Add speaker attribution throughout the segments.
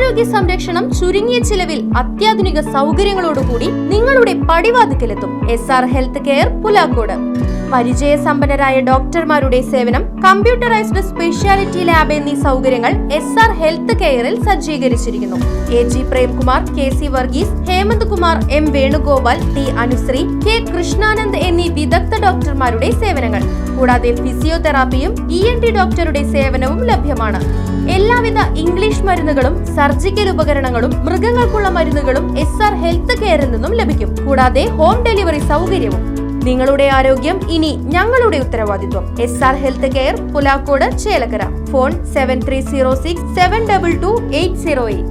Speaker 1: ആരോഗ്യ സംരക്ഷണം ചുരുങ്ങിയ ചിലവിൽ അത്യാധുനിക സൗകര്യങ്ങളോടുകൂടി നിങ്ങളുടെ പടിവാതിക്കലെത്തും. SR health care, Pulakode. പരിചയസമ്പന്നരായ ഡോക്ടർമാരുടെ സേവനം, കമ്പ്യൂട്ടറൈസ്ഡ് സ്പെഷ്യാലിറ്റി ലാബ് എന്നീ സൗകര്യങ്ങൾ SR ഹെൽത്ത് കെയറിൽ സജ്ജീകരിച്ചിരിക്കുന്നു. AG Premkumar, KC Varghese, Hemant Kumar, M Venugopal, T Anusree, K Krishnanand എന്നീ വിദഗ്ധ ഡോക്ടർമാരുടെ സേവനങ്ങൾ. കൂടാതെ ഫിസിയോതെറാപ്പിയും ENT ഡോക്ടറുടെ സേവനവും ലഭ്യമാണ്. എല്ലാവിധ ഇംഗ്ലീഷ് മരുന്നുകളും സർജിക്കൽ ഉപകരണങ്ങളും മൃഗങ്ങൾക്കുള്ള മരുന്നുകളും SR ഹെൽത്ത് കെയറിൽ നിന്നും ലഭിക്കും. കൂടാതെ ഹോം ഡെലിവറി സൗകര്യവും. നിങ്ങളുടെ ആരോഗ്യം ഇനി ഞങ്ങളുടെ ഉത്തരവാദിത്വം. SR health care, Pulakode, Chelakkara. Phone 7306722808.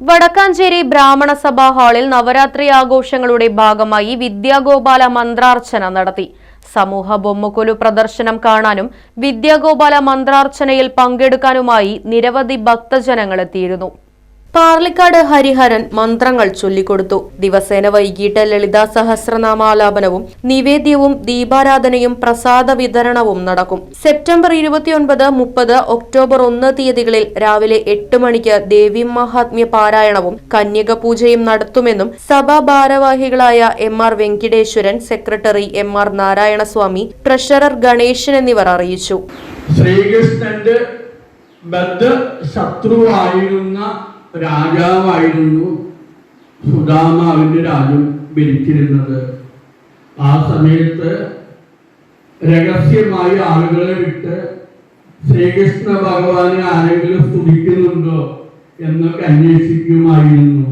Speaker 1: Vadakkanchery Brahmana Sabha ഹാളിൽ നവരാത്രി ആഘോഷങ്ങളുടെ ഭാഗമായി വിദ്യാഗോപാല മന്ത്രാർച്ചന നടത്തി. സമൂഹ ബൊമ്മക്കൊലു പ്രദർശനം കാണാനും വിദ്യാഗോപാല മന്ത്രാർച്ചനയിൽ പങ്കെടുക്കാനുമായി നിരവധി ഭക്തജനങ്ങൾ എത്തിയിരുന്നു. പാർലിക്കാട് ഹരിഹരൻ മന്ത്രങ്ങൾ ചൊല്ലിക്കൊടുത്തു. ദിവസേന വൈകിട്ട് ലളിതാ സഹസ്രനാമാലാപനവും നിവേദ്യവും ദീപാരാധനയും പ്രസാദ വിതരണവും നടക്കും. സെപ്റ്റംബർ 29, 30, ഒക്ടോബർ 1 തീയതികളിൽ രാവിലെ 8 മണിക്ക് ദേവി മഹാത്മ്യ പാരായണവും കന്യക പൂജയും നടത്തുമെന്നും സഭാ ഭാരവാഹികളായ MR Venkateswaran, secretary MR Narayanaswamy, treasurer Ganesan എന്നിവർ അറിയിച്ചു.
Speaker 2: ശ്രീകൃഷ്ണന്റെ ശത്രുവായിരുന്ന രാജാവായിരുന്നു സുദാമാവിന്റെ രാജ്യം ഭരിച്ചിരുന്നത്. ആ സമയത്ത് രഹസ്യമായി ആളുകളെ വിട്ട് ശ്രീകൃഷ്ണ ഭഗവാനെ ആരെങ്കിലും സ്തുതിക്കുന്നുണ്ടോ എന്നൊക്കെ അന്വേഷിക്കുമായിരുന്നു.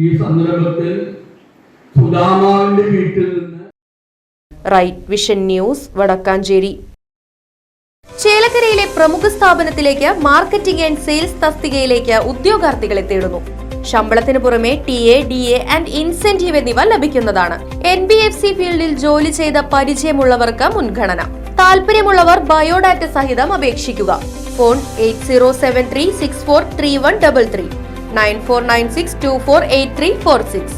Speaker 2: ഈ സന്ദർഭത്തിൽ സുദാമാവിന്റെ വീട്ടിൽ നിന്ന്.
Speaker 1: Right vision news, Vadakkanchery. ചേലക്കരയിലെ പ്രമുഖ സ്ഥാപനത്തിലേക്ക് മാർക്കറ്റിംഗ് ആൻഡ് സെയിൽസ് തസ്തികയിലേക്ക് ഉദ്യോഗാർത്ഥികളെ തേടുന്നു. ശമ്പളത്തിന് പുറമെ TA, DA ആൻഡ് ഇൻസെന്റീവ് എന്നിവ ലഭിക്കുന്നതാണ്. NBFC ഫീൽഡിൽ ജോലി ചെയ്ത പരിചയമുള്ളവർക്ക് മുൻഗണന. താല്പര്യമുള്ളവർ ബയോഡാറ്റ സഹിതം അപേക്ഷിക്കുക. ഫോൺ 8073643133 9496248346.